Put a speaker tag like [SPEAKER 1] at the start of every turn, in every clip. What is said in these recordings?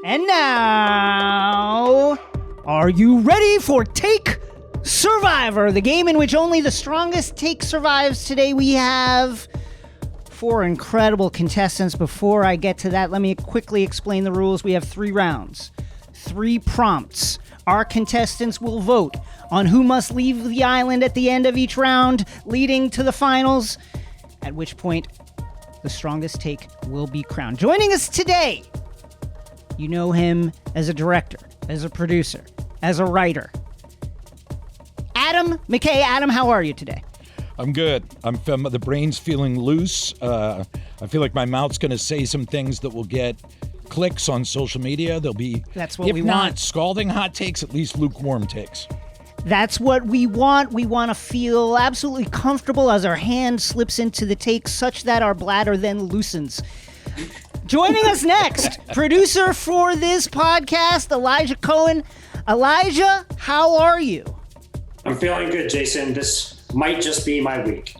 [SPEAKER 1] And now, are you ready for Take Survivor, the game in which only the strongest take survives? Today we have 4 incredible contestants. Before I get to that, let me quickly explain the rules. We have 3 rounds, 3 prompts. Our contestants will vote on who must leave the island at the end of each round, leading to the finals, at which point the strongest take will be crowned. Joining us today, you know him as a director, as a producer, as a writer, Adam McKay. Adam, how are you today?
[SPEAKER 2] I'm good. The brain's feeling loose. I feel like my mouth's going to say some things that will get clicks on social media. There'll be,
[SPEAKER 1] that's what
[SPEAKER 2] if
[SPEAKER 1] we
[SPEAKER 2] not
[SPEAKER 1] want.
[SPEAKER 2] Scalding hot takes, at least lukewarm takes.
[SPEAKER 1] That's what we want. We want to feel absolutely comfortable as our hand slips into the take, such that our bladder then loosens. Joining us next, producer for this podcast, Elijah Cohen. Elijah, how are you?
[SPEAKER 3] I'm feeling good, Jason. This might just be my week.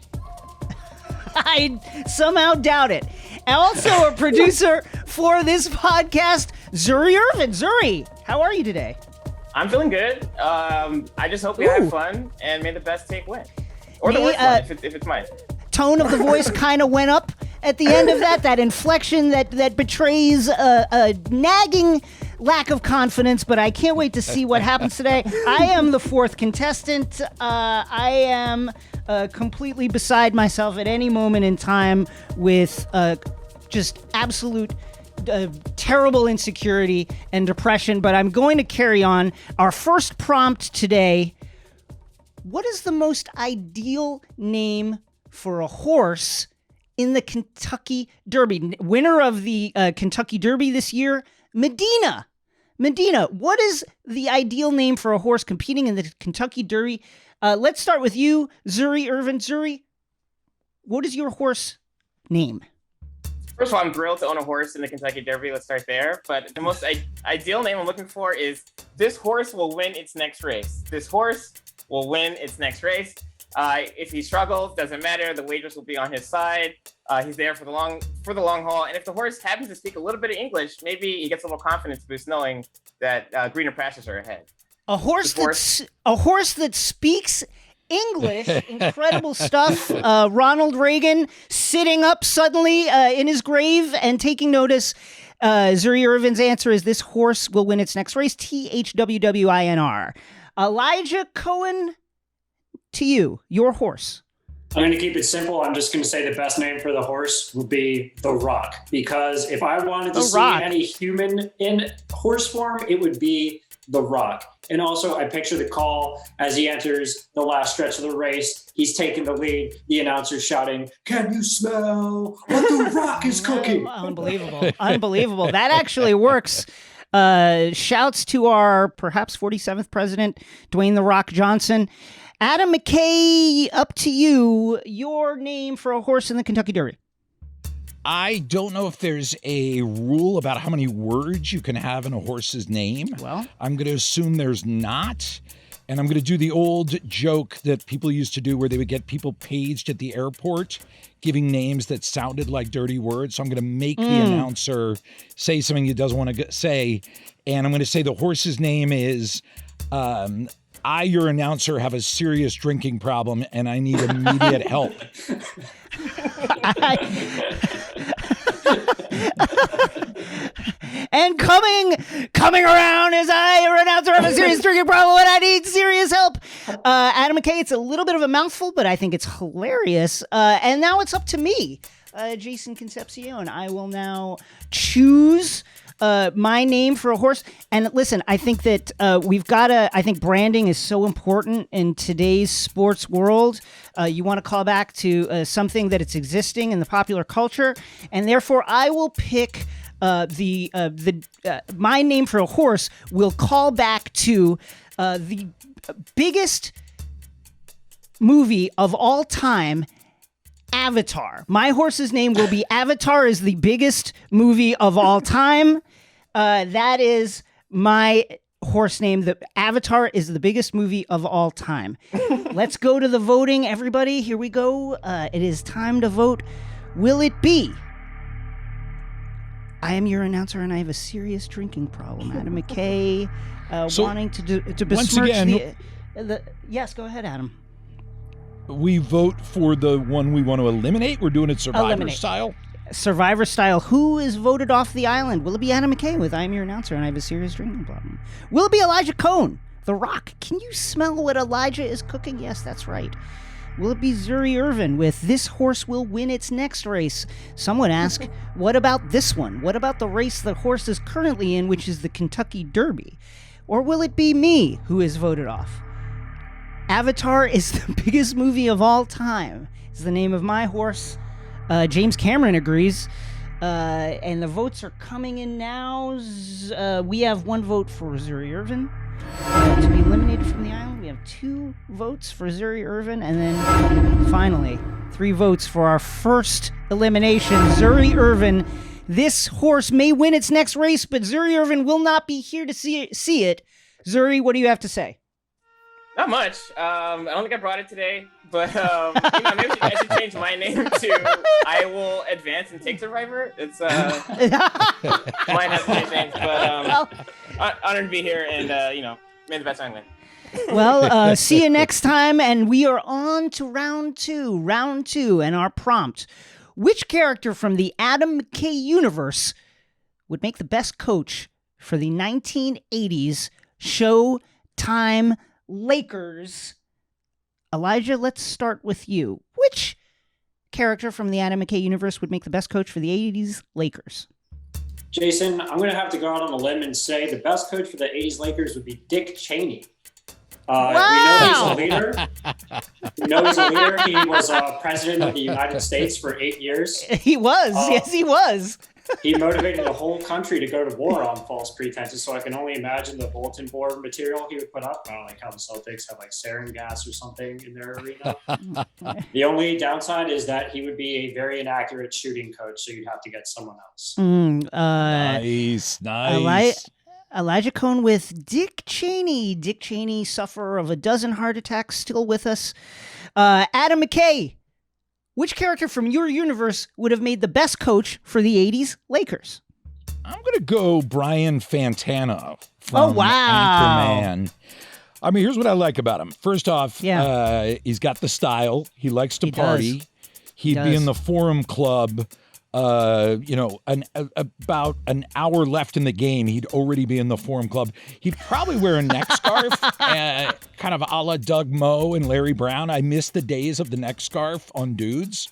[SPEAKER 1] I somehow doubt it. Also a producer for this podcast, Zuri Irvin. Zuri, how are you today?
[SPEAKER 4] I'm feeling good. I just hope we have fun and may the best take win. Or the worst one, if it's mine.
[SPEAKER 1] Tone of the voice kind of went up at the end of that inflection that betrays a nagging lack of confidence, but I can't wait to see what happens today. I am the 4th contestant. I am completely beside myself at any moment in time with just absolute terrible insecurity and depression, but I'm going to carry on. Our first prompt today: what is the most ideal name for a horse in the Kentucky Derby? Winner of the Kentucky Derby this year, Medina. What is the ideal name for a horse competing in the Kentucky Derby? Let's start with you, Zuri Irvin. Zuri, what is your horse name?
[SPEAKER 4] First of all, I'm thrilled to own a horse in the Kentucky Derby. Let's start there. But the most ideal name I'm looking for is this horse will win its next race. This horse will win its next race. If he struggles, doesn't matter. The wagers will be on his side. He's there for the long haul. And if the horse happens to speak a little bit of English, maybe he gets a little confidence boost knowing that greener pastures are ahead.
[SPEAKER 1] A horse that speaks English. Incredible stuff. Ronald Reagan sitting up suddenly in his grave and taking notice. Zuri Irvin's answer is this horse will win its next race. THWWINR. Elijah Cohen, to you, your horse.
[SPEAKER 3] I'm going to keep it simple. I'm just going to say the best name for the horse would be The Rock, because if I wanted to see any human in horse form, it would be The Rock. And also, I picture the call as he enters the last stretch of the race. He's taking the lead. The announcer's shouting, "Can you smell what The Rock is cooking?"
[SPEAKER 1] Unbelievable. That actually works. Shouts to our perhaps 47th president, Dwayne "The Rock" Johnson. Adam McKay, up to you. Your name for a horse in the Kentucky Derby.
[SPEAKER 2] I don't know if there's a rule about how many words you can have in a horse's name.
[SPEAKER 1] Well,
[SPEAKER 2] I'm going to assume there's not. And I'm going to do the old joke that people used to do where they would get people paged at the airport giving names that sounded like dirty words. So I'm going to make the announcer say something he doesn't want to say. And I'm going to say the horse's name is... I, your announcer, have a serious drinking problem and I need immediate help.
[SPEAKER 1] And coming around is I, your announcer, have a serious drinking problem and I need serious help. Adam McKay, it's a little bit of a mouthful, but I think it's hilarious. And now it's up to me, Jason Concepcion. I will now choose my name for a horse. And listen, I think that I think branding is so important in today's sports world. You want to call back to something that it's existing in the popular culture. And therefore I will pick my name for a horse will call back to the biggest movie of all time, Avatar. My horse's name will be Avatar is the biggest movie of all time. That is my horse name. The Avatar is the biggest movie of all time. Let's go to the voting, everybody. Here we go. It is time to vote. Will it be I am your announcer, and I have a serious drinking problem. Adam McKay wanting to besmirch the... Yes, go ahead, Adam.
[SPEAKER 2] We vote for the one we want to eliminate. We're doing it Survivor style.
[SPEAKER 1] Survivor style. Who is voted off the island? Will it be Adam McKay with I am your announcer and I have a serious drinking problem? Will it be Elijah Cohn, The Rock? Can you smell what Elijah is cooking? Yes, that's right. Will it be Zuri Irvin with This Horse Will Win Its Next Race? Someone asked, what about this one? What about the race the horse is currently in, which is the Kentucky Derby? Or will it be me who is voted off? Avatar is the biggest movie of all time, is the name of my horse. James Cameron agrees. And the votes are coming in now. We have one vote for Zuri Irvin to be eliminated from the island. We have 2 votes for Zuri Irvin. And then finally, 3 votes for our first elimination. Zuri Irvin. This horse may win its next race, but Zuri Irvin will not be here to see it. Zuri, what do you have to say?
[SPEAKER 4] Not much. I don't think I brought it today, but maybe I should change my name to I Will Advance and Take Survivor. It's might have to change names, but honored to be here, and may the best man win.
[SPEAKER 1] Well, see you next time, and we are on to round two, and our prompt: which character from the Adam McKay universe would make the best coach for the 1980s Showtime Lakers? Elijah, let's start with you. Which character from the Adam McKay universe would make the best coach for the 80s Lakers?
[SPEAKER 3] Jason, I'm going to have to go out on a limb and say the best coach for the 80s Lakers would be Dick Cheney.
[SPEAKER 1] Wow.
[SPEAKER 3] We know he's a leader. We know he's a leader. He was president of the United States for 8 years.
[SPEAKER 1] He was. Yes, he was.
[SPEAKER 3] He motivated the whole country to go to war on false pretenses, so I can only imagine the bulletin board material he would put up. I don't like how the Celtics have like sarin gas or something in their arena. The only downside is that he would be a very inaccurate shooting coach, so you'd have to get someone else.
[SPEAKER 2] Nice.
[SPEAKER 1] Elijah Cohn with Dick Cheney. Dick Cheney, sufferer of a dozen heart attacks, still with us. Adam McKay. Which character from your universe would have made the best coach for the 80s Lakers?
[SPEAKER 2] I'm going to go Brian Fantana from Anchorman. I mean, here's what I like about him. First off, he's got the style. He likes to party. He'd be in the Forum Club. About an hour left in the game, he'd already be in the Forum Club. He'd probably wear a neck scarf, kind of a la Doug Moe and Larry Brown. I miss the days of the neck scarf on dudes.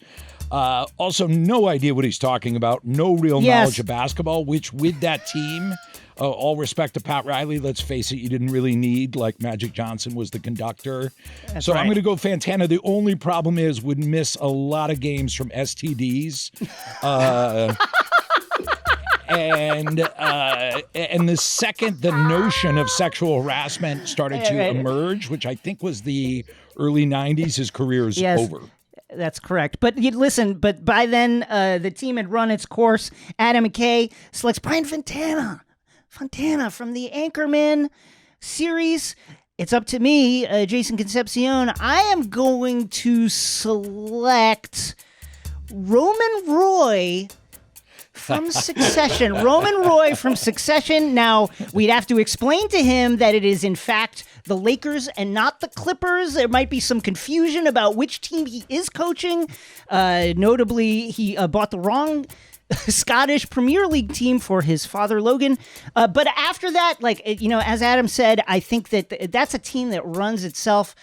[SPEAKER 2] Also, no idea what he's talking about. No real knowledge of basketball, which with that team, all respect to Pat Riley, let's face it, you didn't really need, like Magic Johnson was the conductor.
[SPEAKER 1] That's
[SPEAKER 2] so
[SPEAKER 1] right.
[SPEAKER 2] I'm going to go Fantana. The only problem is would miss a lot of games from STDs. And the second the notion of sexual harassment started to emerge, which I think was the early 90s, his career is over.
[SPEAKER 1] That's correct. But listen, but by then the team had run its course. Adam McKay selects Brian Fantana from the Anchorman series. It's up to me, Jason Concepcion. I am going to select Roman Roy from Succession. Roman Roy from Succession. Now, we'd have to explain to him that it is, in fact, the Lakers and not the Clippers. There might be some confusion about which team he is coaching. Notably, he bought the wrong Scottish Premier League team for his father, Logan. But after that, as Adam said, I think that that's a team that runs itself.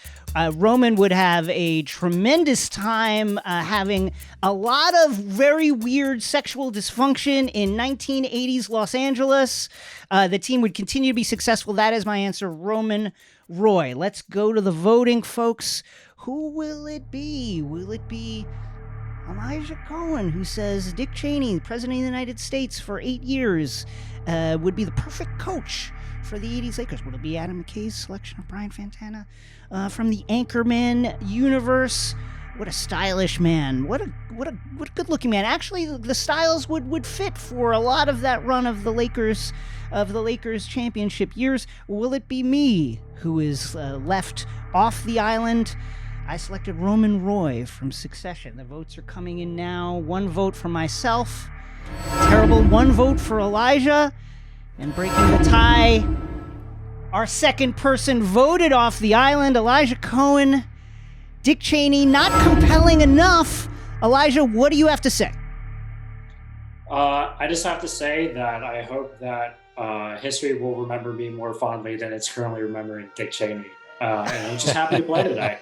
[SPEAKER 1] Roman would have a tremendous time having a lot of very weird sexual dysfunction in 1980s Los Angeles. The team would continue to be successful. That is my answer, Roman Roy. Let's go to the voting, folks. Who will it be? Will it be Elijah Cohen, who says Dick Cheney, President of the United States for 8 years, would be the perfect coach for the 80s Lakers? Would it be Adam McKay's selection of Brian Fantana from the Anchorman universe? What a stylish man. What a good-looking man. Actually, the styles would fit for a lot of that run of the Lakers championship years. Will it be me who is left off the island? I selected Roman Roy from Succession. The votes are coming in now. One vote for myself. Terrible 1 vote for Elijah. And breaking the tie, our second person voted off the island, Elijah Cohen. Dick Cheney, not compelling enough. Elijah, what do you have to say?
[SPEAKER 3] I just have to say that I hope that history will remember me more fondly than it's currently remembering Dick Cheney. And I'm just happy to play today.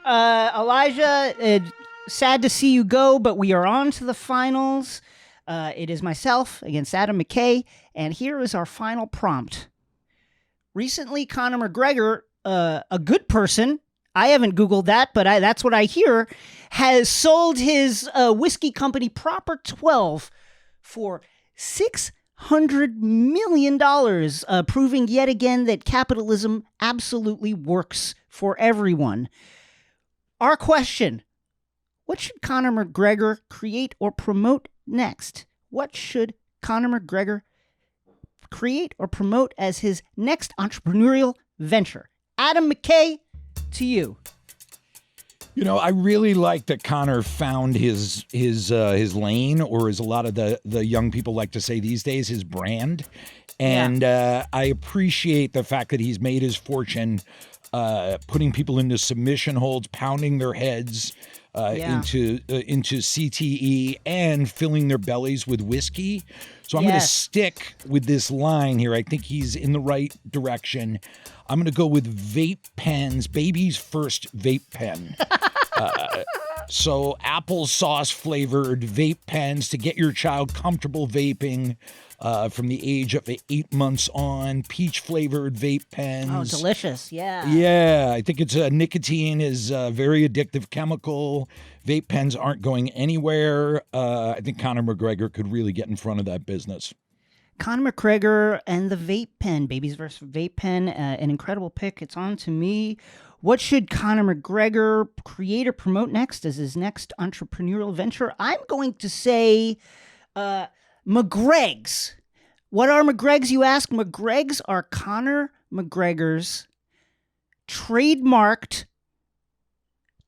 [SPEAKER 1] Elijah, sad to see you go, but we are on to the finals. It is myself against Adam McKay, and here is our final prompt. Recently, Conor McGregor, a good person, I haven't Googled that, but that's what I hear, has sold his whiskey company Proper 12 for $600 million, proving yet again that capitalism absolutely works for everyone. Our question, what should Conor McGregor create or promote next? What should Conor McGregor create or promote as his next entrepreneurial venture? Adam McKay, to you.
[SPEAKER 2] You know, I really like that Conor found his lane, or as a lot of the young people like to say these days, his brand. And I appreciate the fact that he's made his fortune putting people into submission holds, pounding their heads into CTE, and filling their bellies with whiskey. So I'm going to stick with this line here. I think he's in the right direction. I'm going to go with vape pens, baby's first vape pen. So applesauce flavored vape pens to get your child comfortable vaping from the age of 8 months on. Peach flavored vape pens.
[SPEAKER 1] Oh, delicious. Yeah.
[SPEAKER 2] Yeah. I think it's nicotine is a very addictive chemical. Vape pens aren't going anywhere. I think Conor McGregor could really get in front of that business.
[SPEAKER 1] Conor McGregor and the vape pen, baby's first vape pen, an incredible pick. It's on to me. What should Conor McGregor create or promote next as his next entrepreneurial venture? I'm going to say McGreg's. What are McGreg's, you ask? McGreg's are Conor McGregor's trademarked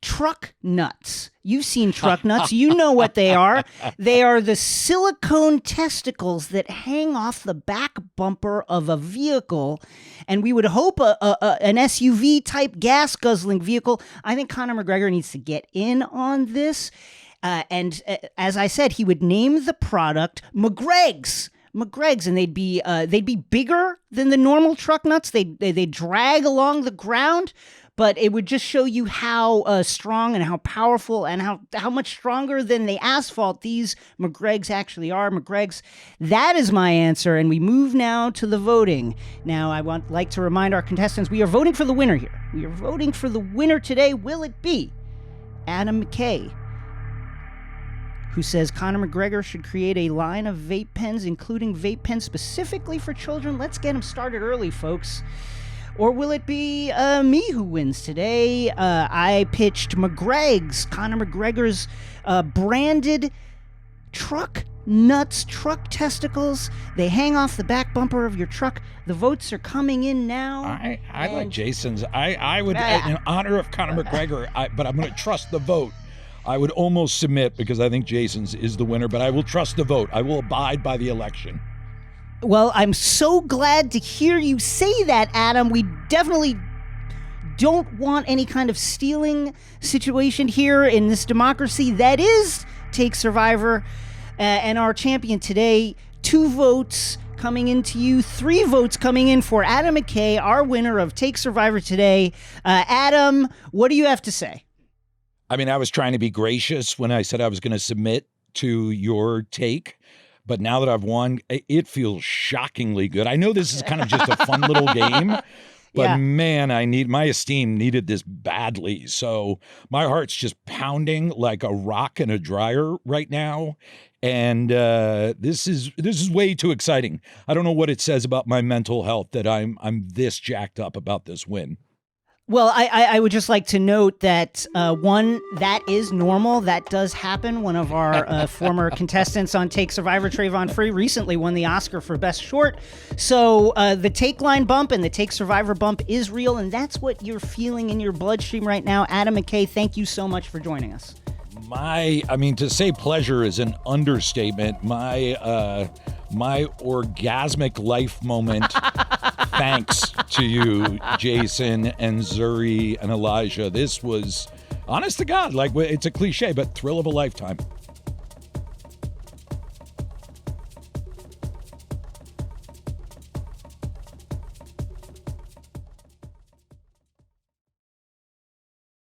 [SPEAKER 1] truck nuts. You've seen truck nuts. You know what they are. They are the silicone testicles that hang off the back bumper of a vehicle. And we would hope an SUV type gas guzzling vehicle. I think Conor McGregor needs to get in on this. And as I said, he would name the product McGreg's, and they'd be bigger than the normal truck nuts. They drag along the ground, but it would just show you how strong and how powerful and how much stronger than the asphalt these McGreg's actually are. McGreg's, that is my answer, and we move now to the voting. Now, I like to remind our contestants, we are voting for the winner here. We are voting for the winner today. Will it be Adam McKay, who says Conor McGregor should create a line of vape pens, including vape pens specifically for children? Let's get him started early, folks. Or will it be me who wins today? I pitched McGreg's, Conor McGregor's branded truck nuts, truck testicles. They hang off the back bumper of your truck. The votes are coming in now.
[SPEAKER 2] I like Jason's. I would, in honor of Conor McGregor, but I'm going to trust the vote. I would almost submit because I think Jason's is the winner, but I will trust the vote. I will abide by the election.
[SPEAKER 1] Well, I'm so glad to hear you say that, Adam. We definitely don't want any kind of stealing situation here in this democracy that is Take Survivor. And our champion today, 2 votes coming into you, 3 votes coming in for Adam McKay, our winner of Take Survivor today. Adam, what do you have to say?
[SPEAKER 2] I mean, I was trying to be gracious when I said I was going to submit to your take. But now that I've won, it feels shockingly good. I know this is kind of just a fun little game, but man, my esteem needed this badly. So my heart's just pounding like a rock in a dryer right now. And this is way too exciting. I don't know what it says about my mental health that I'm this jacked up about this win.
[SPEAKER 1] Well, I would just like to note that, one, that is normal. That does happen. One of our former contestants on Take Survivor, Trayvon Free, recently won the Oscar for Best Short. So the Takeline bump and the Take Survivor bump is real, and that's what you're feeling in your bloodstream right now. Adam McKay, thank you so much for joining us.
[SPEAKER 2] To say pleasure is an understatement. My orgasmic life moment. Thanks to you, Jason and Zuri and Elijah. This was, honest to God, like, it's a cliche, but thrill of a lifetime.